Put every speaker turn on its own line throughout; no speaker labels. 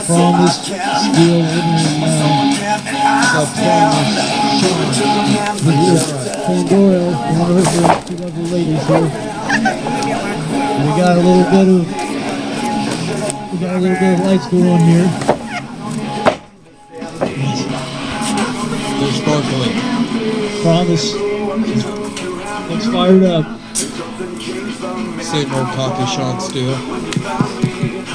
From this steel Pandora, one of the two lovely ladies here. We got a little bit of lights going on here.
They're sparkling.
Promise. Looks fired up.
Same old cocky Sean Steele.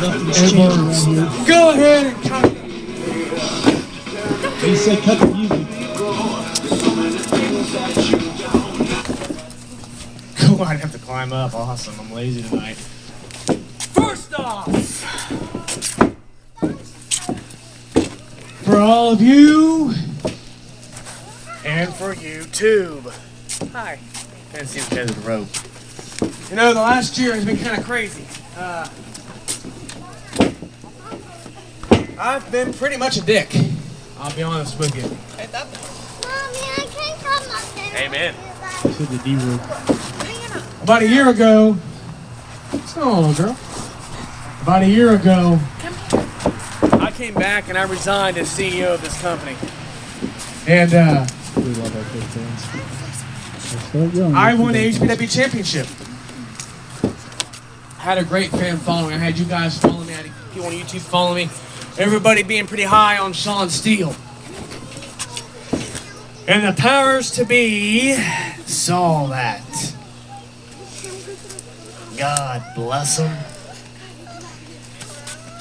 Nothing's changed around here.
Go ahead and cut it.
He said cut the music.
Cool, I'd have to climb up. Awesome, I'm lazy tonight. First off, for all of you, and for YouTube. Hi. Can't see the head of the rope. You know, the last year has been kind of crazy. I've been pretty much a dick. I'll be honest with you.
Mommy, I can't come up there.
Amen.
To the D room.
About a year ago, what's going on, little girl? About a year ago, I came back and I resigned as CEO of this company. And
We love our big fans.
I won the HPW championship. Had a great fan following. I had you guys follow me. I had people on YouTube follow me. Everybody being pretty high on Sean Steele. And the powers to be saw that. God bless them.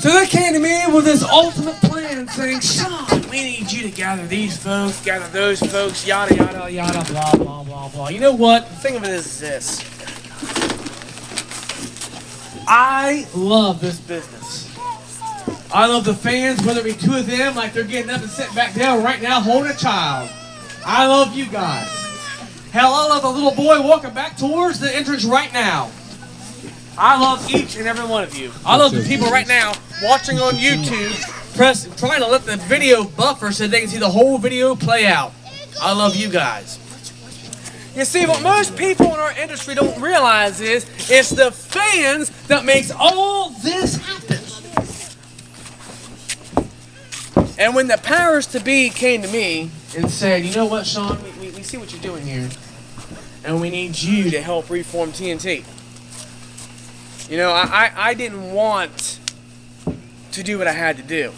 So they came to me with this ultimate plan saying, Sean, we need you to gather these folks, gather those folks, yada, yada, yada, blah, blah, blah, blah. You know what? The thing of it is this. I love this business. I love the fans, whether it be two of them, like they're getting up and sitting back down right now holding a child. I love you guys. Hell, I love the little boy walking back towards the entrance right now. I love each and every one of you. I love the people right now watching on YouTube, trying to let the video buffer so they can see the whole video play out. I love you guys. You see, what most people in our industry don't realize is it's the fans that makes all this happen. And when the powers to be came to me and said, you know what, Sean, we see what you're doing here, and we need you to help reform TNT. You know, I didn't want to do what I had to do.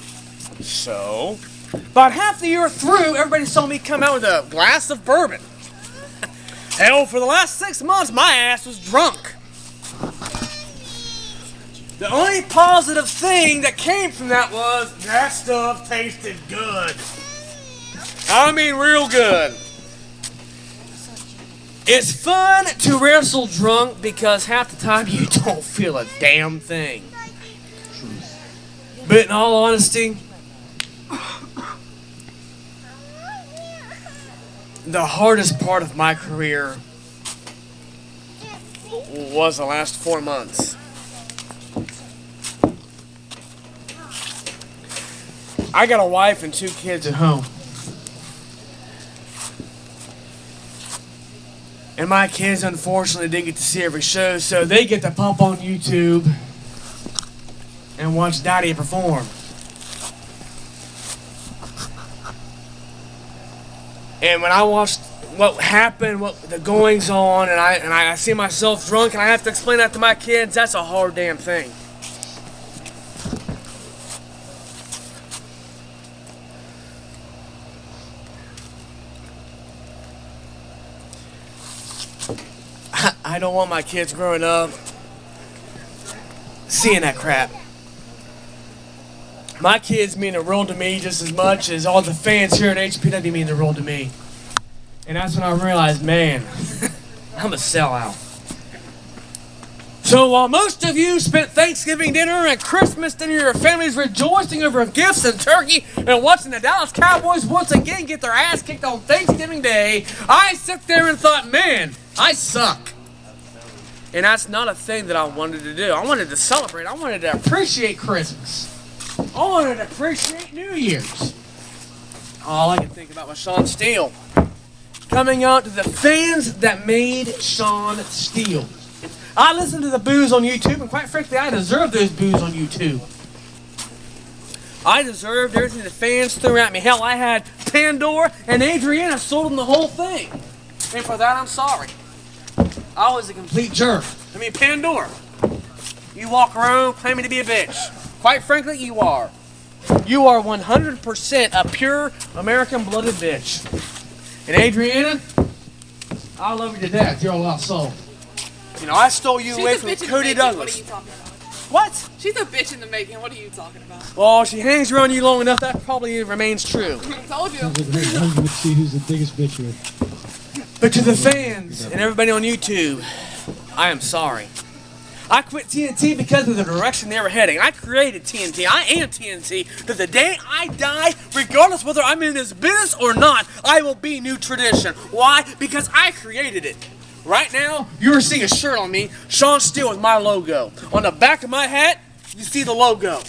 So, about half the year through, everybody saw me come out with a glass of bourbon. Hell, for the last 6 months, my ass was drunk. The only positive thing that came from that was that stuff tasted good. I mean, real good. It's fun to wrestle drunk because half the time you don't feel a damn thing. But in all honesty, the hardest part of my career was the last 4 months. I got a wife and 2 kids at home. And my kids, unfortunately, didn't get to see every show, so they get to pump on YouTube and watch Daddy perform. And when I watched what happened, what the goings on, and I see myself drunk, and I have to explain that to my kids, that's a hard damn thing. I don't want my kids growing up seeing that crap. My kids mean the world to me just as much as all the fans here at HPW mean the world to me. And that's when I realized, man, I'm a sellout. So while most of you spent Thanksgiving dinner and Christmas dinner, your families rejoicing over gifts and turkey and watching the Dallas Cowboys once again get their ass kicked on Thanksgiving Day, I sat there and thought, man, I suck. And that's not a thing that I wanted to do. I wanted to celebrate. I wanted to appreciate Christmas. I wanted to appreciate New Year's. All I can think about was Sean Steele. Coming out to the fans that made Sean Steele. I listened to the boos on YouTube, and quite frankly, I deserve those boos on YouTube. I deserved everything the fans threw at me. Hell, I had Pandora and Adriana sold them the whole thing. And for that, I'm sorry. I was a complete jerk. I mean, Pandora, you walk around claiming to be a bitch. Quite frankly, you are. You are 100% a pure American-blooded bitch. And Adriana, I love you to death. You're a lost soul. You know, I stole you away from Cody Douglas.
What are you talking about?
What?
She's a bitch in the making. What are you talking about?
Well, she hangs around you long enough, that probably remains true.
I told you.
Let's see who's the biggest bitch here.
But to the fans and everybody on YouTube, I am sorry. I quit TNT because of the direction they were heading. I created TNT. I am TNT. To the day I die, regardless whether I'm in this business or not, I will be New Tradition. Why? Because I created it. Right now, you're seeing a shirt on me, Sean Steele with my logo. On the back of my hat, you see the logo.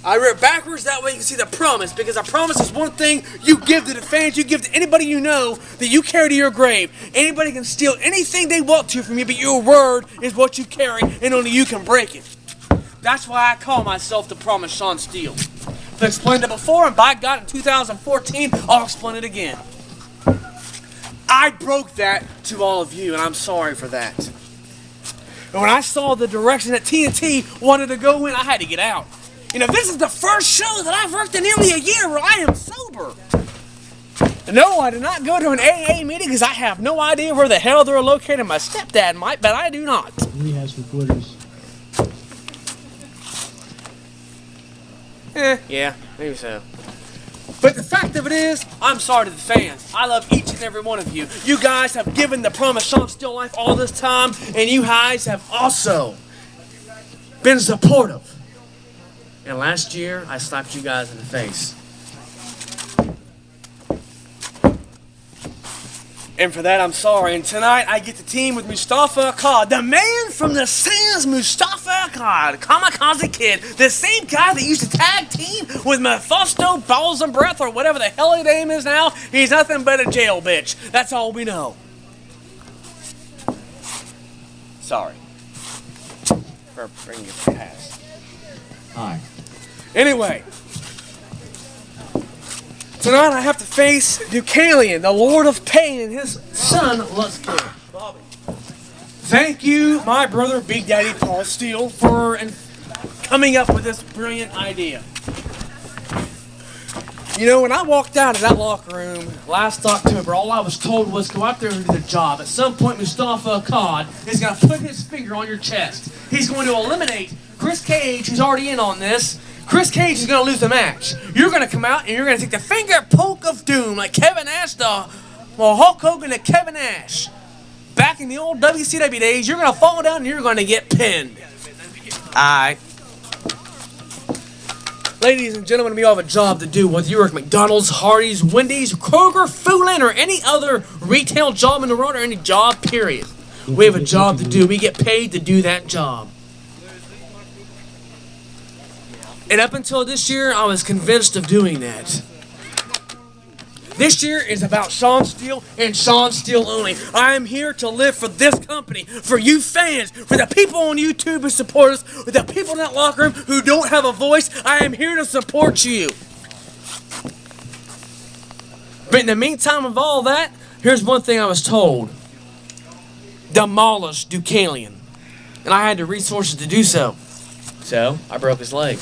I read backwards, that way you can see the promise, because a promise is one thing you give to the fans, you give to anybody you know that you carry to your grave. Anybody can steal anything they want to from you, but your word is what you carry, and only you can break it. That's why I call myself the Promise Sean Steele. I've explained it before, and by God, in 2014, I'll explain it again. I broke that to all of you, and I'm sorry for that. And when I saw the direction that TNT wanted to go in, I had to get out. You know, this is the first show that I've worked in nearly a year where I am sober. No, I did not go to an AA meeting because I have no idea where the hell they're located. My stepdad might, but I do not.
He has reporters.
Yeah, maybe so. But the fact of it is, I'm sorry to the fans. I love each and every one of you. You guys have given the Promise Sean Steele life all this time, and you guys have also been supportive. And last year, I slapped you guys in the face. And for that, I'm sorry. And tonight, I get to team with Mustafa Akkad, the man from the Sands, Mustafa Akkad, Kamikaze Kid, the same guy that used to tag team with Mephisto Balls and Breath, or whatever the hell his name is now. He's nothing but a jail bitch. That's all we know. Sorry for bringing you past.
Hi.
Anyway. Tonight I have to face Deucalion, the Lord of Pain, and his son, Lustkill. Bobby. Thank you, my brother, Big Daddy Paul Steele, for coming up with this brilliant idea. You know, when I walked out of that locker room last October, all I was told was go out there and do the job. At some point, Mustafa Akkad is going to put his finger on your chest. He's going to eliminate Chris Cage, who's already in on this. Chris Cage is going to lose the match. You're going to come out and you're going to take the finger poke of doom like Kevin Nash, Hulk Hogan to Kevin Nash. Back in the old WCW days, you're going to fall down and you're going to get pinned. Alright. Ladies and gentlemen, we all have a job to do, whether you work at McDonald's, Hardee's, Wendy's, Kroger, Foodland, or any other retail job in the world, or any job, period. We have a job to do. We get paid to do that job. And up until this year, I was convinced of doing that. This year is about Sean Steele and Sean Steele only. I am here to live for this company, for you fans, for the people on YouTube who support us, for the people in that locker room who don't have a voice. I am here to support you. But in the meantime of all that, here's one thing I was told. Demolish Deucalion. And I had the resources to do so. So, I broke his leg.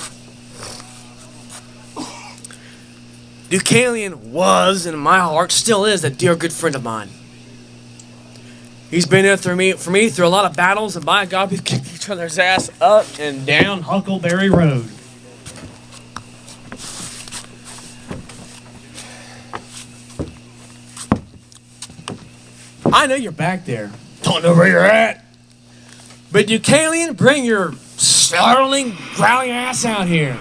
Deucalion was, and in my heart still is, a dear good friend of mine. He's been there for me through a lot of battles, and by God, we've kicked each other's ass up and down Huckleberry Road. I know you're back there. Don't know where you're at. But Deucalion, bring your snarling, growling ass out here.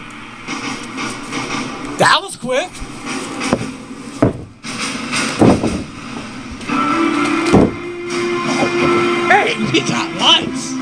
That was quick. Hey, We got lights.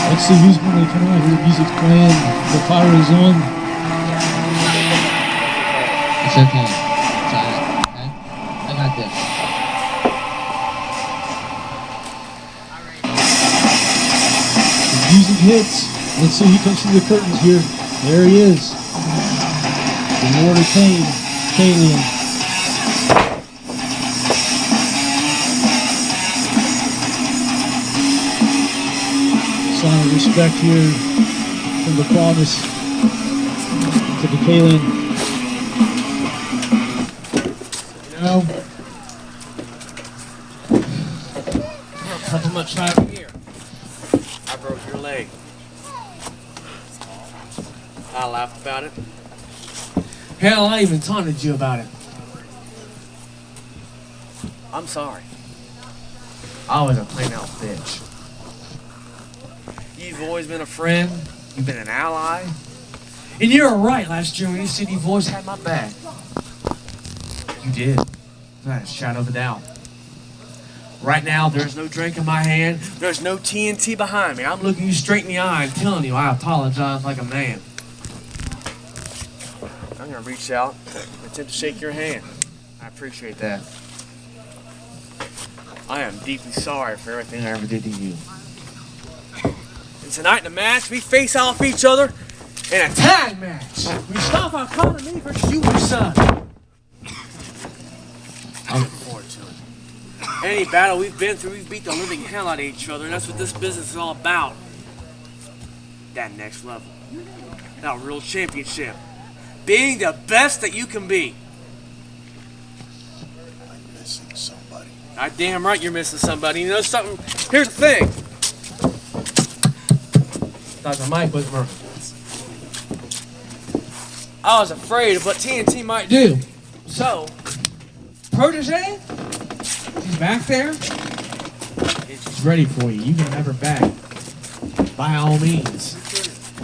Let's see who's going to come out here. The music's playing. The pyro's on.
It's okay. It's alright, okay? I got this.
The music hits. Let's see who comes through the curtains here. There he is. The Lord of Cain, Kalian. Sign of respect here from the promise to the Kalian.
You know, nothing much happened here. I broke your leg. I laughed about it. Hell, I even taunted you about it. I'm sorry. I was a plain out bitch. You've always been a friend. You've been an ally. And you were right last year when you said you've always had my back. You did. Without a shadow of a doubt. Right now, there's no drink in my hand. There's no TNT behind me. I'm looking you straight in the eye and telling you I apologize like a man. I'm going to reach out and attempt to shake your hand. I appreciate that. I am deeply sorry for everything I ever did to you. And tonight in the match, we face off each other in a tag match. We stop our economy versus you and your son. I'm looking forward to it. Any battle we've been through, we've beat the living hell out of each other, and that's what this business is all about. That next level. That real championship. Being the best that you can be.
I'm missing somebody.
God damn right you're missing somebody. You know something? Here's the thing. Thought the mic was working. I was afraid of what TNT might do. So, Protege, she's back there. And she's ready for you. You can have her back. By all means.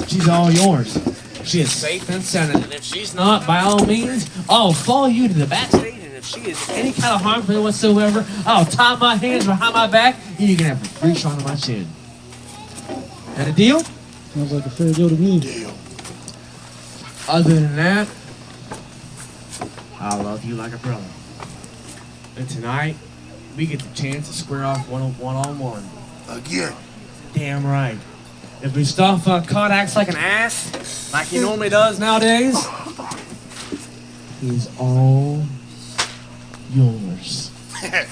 She's all yours. She is safe and sound. And if she's not, by all means, I'll follow you to the backstage. And if she is any kind of harm for you whatsoever, I'll tie my hands behind my back and you can have a free shot on my chin. That a deal?
Sounds like a fair deal to me.
Deal.
Other than that, I love you like a brother. And tonight, we get the chance to square off one-on-one.
Again.
Damn right. If Mustafa Cod acts like an ass, like he normally does nowadays, he's all yours.
Okay.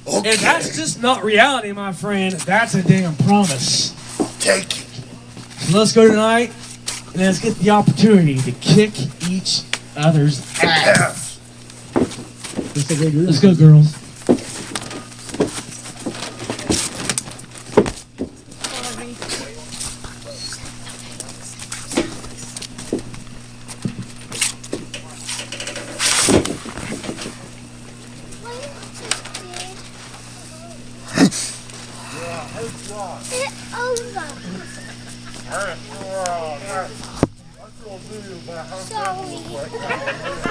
And that's just not reality, my friend. That's a damn promise.
Take it.
So let's go tonight, and let's get the opportunity to kick each other's ass. Let's go, girls.
It's over. Sorry.